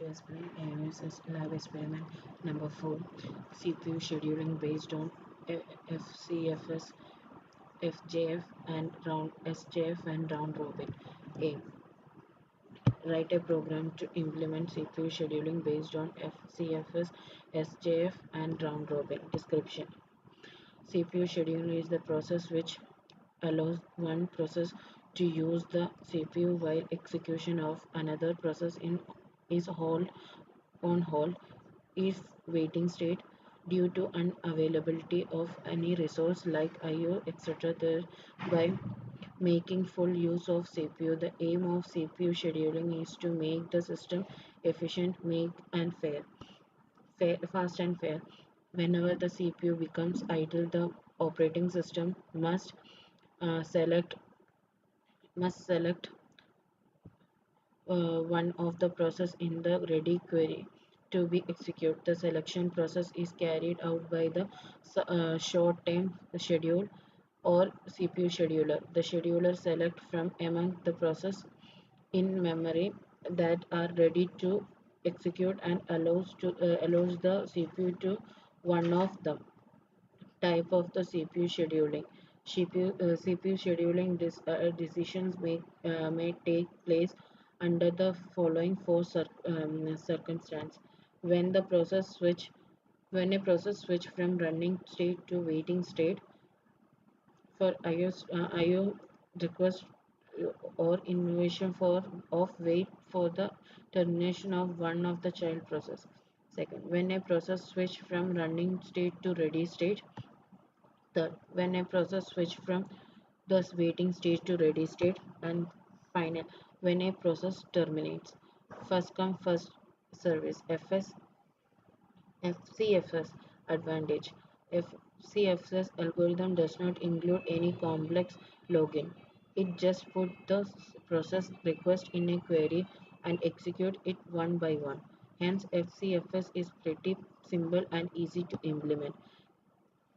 to explain AOS lab experiment number 4, CPU scheduling based on FCFS, FJF and round SJF and round robin. A. Write a program to implement CPU scheduling based on FCFS, SJF and round robin. Description: CPU scheduling is the process which allows one process to use the CPU while execution of another process is on hold is waiting state due to unavailability of any resource like IO etc. Thereby making full use of CPU. The aim of CPU scheduling is to make the system efficient, make and fast and fair. Whenever the CPU becomes idle, the operating system uh, select select one of the process in the ready query to be executed. The selection process is carried out by the short-term schedule or CPU scheduler. The scheduler select from among the process in memory that are ready to execute and allows the CPU to one of them. Type of the CPU scheduling. CPU scheduling decisions may take place under the following four circumstances. When the process switch when a process switch from running state to waiting state for IO request or innovation for of wait for the termination of one of the child process. Second, when a process switch from running state to ready state. Third, when a process switch from the waiting stage to ready state. And final, when a process terminates. First come first service. FCFS advantage. FCFS algorithm does not include any complex login. It just put the process request in a query and execute it one by one. Hence, FCFS is pretty simple and easy to implement.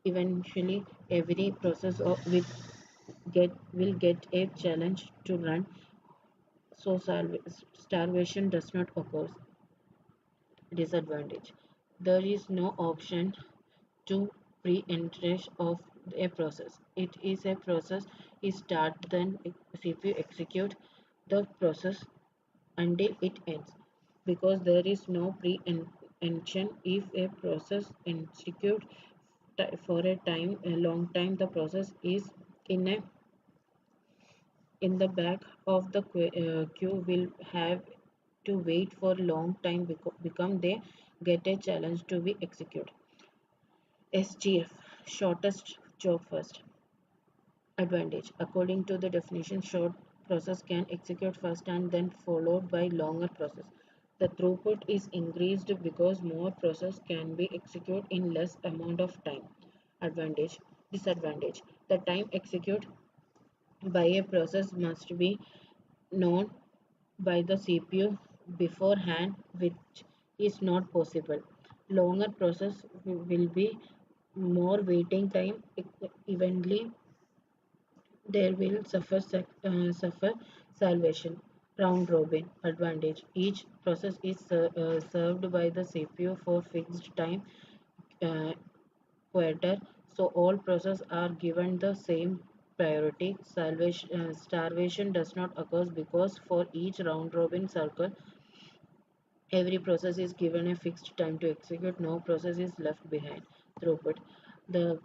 Eventually, every process will get a challenge to run, so starvation does not occur. Disadvantage: there is no option to pre-entry of a process. It is a process is start, then CPU execute the process until it ends. Because there is no pre-emption, if a process execute for a long time, the process is in a in the back of the queue will have to wait for long time become they get a challenge to be executed. SGF, shortest job first. Advantage: according to the definition, short process can execute first and then followed by longer process. The throughput is increased because more process can be executed in less amount of time. Advantage. Disadvantage: the time executed by a process must be known by the CPU beforehand, which is not possible. Longer process will be more waiting time. Eventually, there will suffer salvation. Round robin advantage: each process is served by the CPU for fixed time uh, quarter, so all processes are given the same priority. Starvation does not occur because for each round robin circle, every process is given a fixed time to execute. No process is left behind. Throughput. The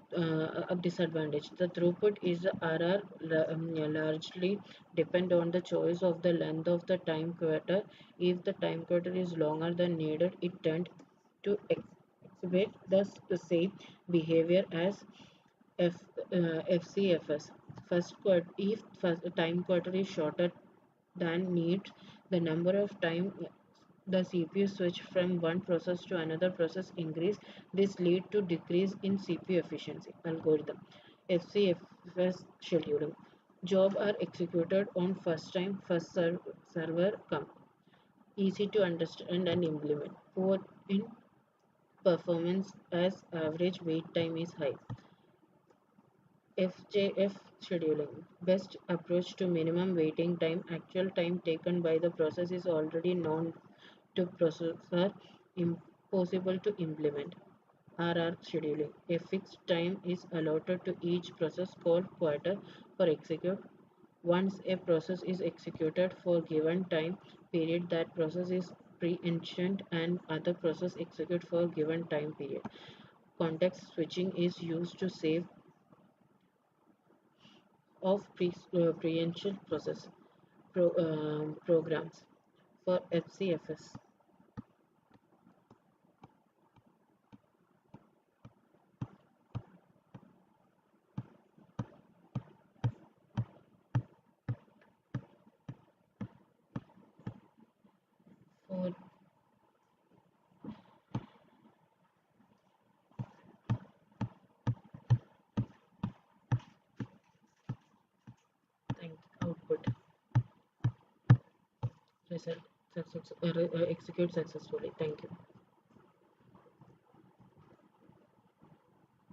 disadvantage. The throughput is RR largely depend on the choice of the length of the time quarter. If the time quarter is longer than needed, it tends to exhibit the same behavior as F, FCFS. If first time quarter is shorter than needs, the number of time the CPU switch from one process to another process increase. This lead to decrease in CPU efficiency. Algorithm. FCFS scheduling. Job are executed on first time, server come. Easy to understand and implement. Poor in performance as average wait time is high. FJF scheduling. Best approach to minimum waiting time. Actual time taken by the process is already known to process are impossible to implement. RR scheduling. A fixed time is allotted to each process called quarter for execute. Once a process is executed for given time period, that process is pre-enshrined and other process execute for given time period. Context switching is used to save of preemption process programs for FCFS. For thank output result execute successfully. Thank you.